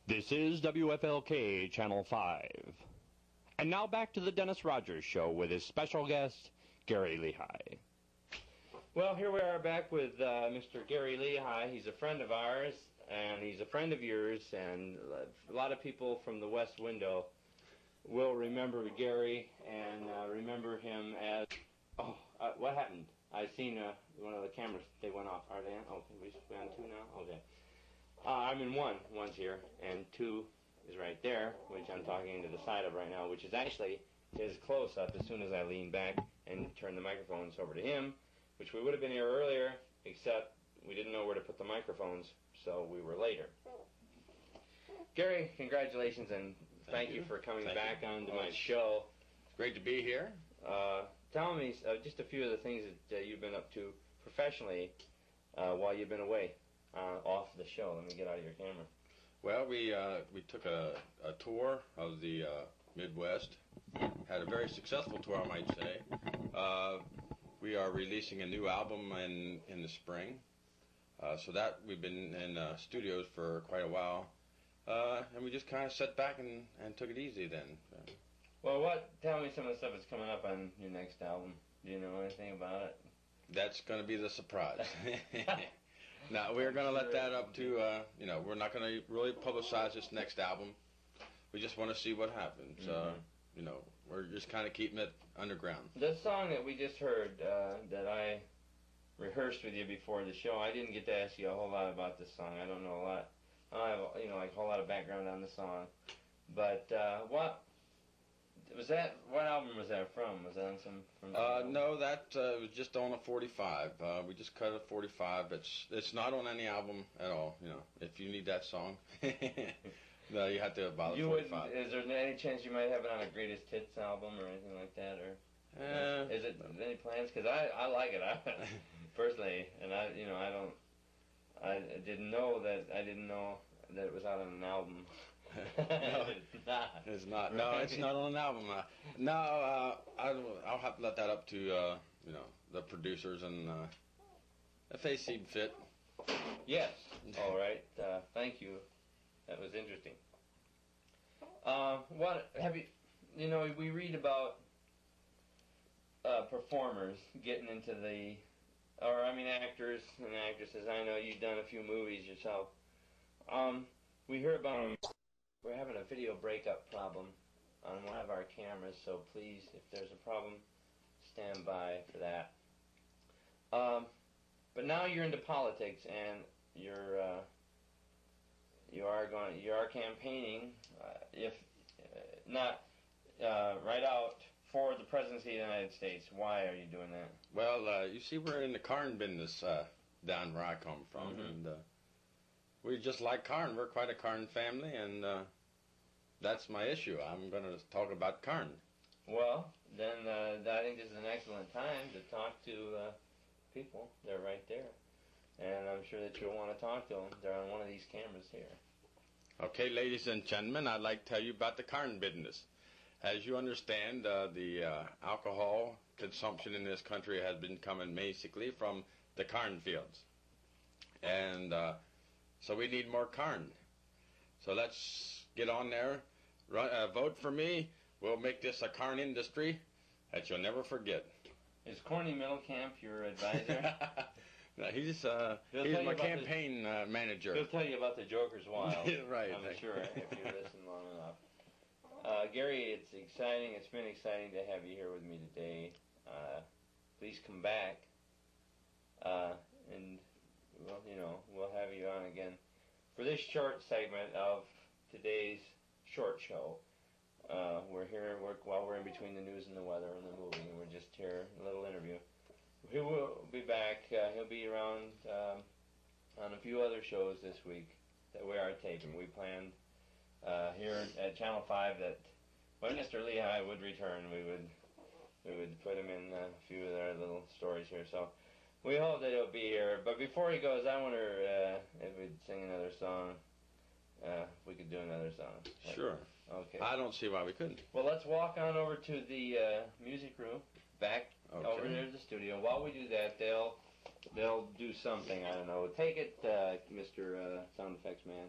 This is WFLK Channel 5. And now back to the Dennis Rogers Show with his special guest, Gary Lehigh. Well, here we are back with Mr. Gary Lehigh. He's a friend of ours, and he's a friend of yours, and a lot of people from the West Window will remember Gary and remember him as... what happened? I seen one of the cameras, they went off. Are they on? Okay, we're on two now? Okay. I'm in one. One's here, and two is right there, which I'm talking into the side of right now, which is actually his close-up as soon as I lean back and turn the microphones over to him, which we would have been here earlier, except we didn't know where to put the microphones, so we were later. Gary, congratulations, and thank you for coming back onto my show. It's great to be here. Tell me just a few of the things that you've been up to professionally while you've been away off the show. Let me get out of your camera. Well, we took a tour of the Midwest. Had a very successful tour, I might say. We are releasing a new album in the spring. So that we've been in studios for quite a while. And we just kind of sat back and took it easy then. Well, tell me some of the stuff that's coming up on your next album. Do you know anything about it? That's going to be the surprise. Now, we're going to let that up to, we're not going to really publicize this next album. We just want to see what happens. We're just kind of keeping it underground. The song that we just heard that I rehearsed with you before the show, I didn't get to ask you a whole lot about this song. I don't know a lot. I don't have, like a whole lot of background on the song. But what album was that from? Was that on some? No, that was just on a 45. We just cut a 45. It's not on any album at all. If you need that song, no, you have to buy the 45. Is there any chance you might have it on a greatest hits album or anything like that, or is it any plans? Because I like it personally, and I didn't know that it was out on an album. No, it's not. No, it's not on an album. I'll have to let that up to the producers, and if they seem fit. Yes. All right. Thank you. That was interesting. What have you? We read about performers getting into actors and actresses. I know you've done a few movies yourself. We hear about we're having a video breakup problem on one of our cameras, so please, if there's a problem, stand by for that. But now you're into politics, and you are campaigning, if not right out for the presidency of the United States. Why are you doing that? Well, you see, we're in the Carn business down where I come from, and we just like Carn. We're quite a Carn family, and that's my issue. I'm going to talk about Carn. Well, then I think this is an excellent time to talk to people. They're right there. And I'm sure that you'll want to talk to them. They're on one of these cameras here. Okay, ladies and gentlemen, I'd like to tell you about the Carn business. As you understand, the alcohol consumption in this country has been coming basically from the Carn fields. And so we need more Carn. So let's get on there. Vote for me. We'll make this a Carn industry that you'll never forget. Is Corny Middlecamp your advisor? No, he's my campaign manager. He'll tell you about the Joker's Wild. Right. I'm sure if you listen long enough. Gary, it's exciting. It's been exciting to have you here with me today. Please come back. And we'll have you on again for this short segment of today's short show. We're here while we're in between the news and the weather and the movie. We're just here, a little interview. He will be back. He'll be around on a few other shows this week that we are taping. We planned here at Channel 5 that when Mr. Lehigh would return, we would put him in a few of their little stories here. So we hope that he'll be here. But before he goes, I wonder if we'd sing another song. If we could do another song. Sure. Okay. I don't see why we couldn't. Well, let's walk on over to the music room, back over there to the studio. While we do that, they'll do something. I don't know. Take it, Mr. Sound Effects Man.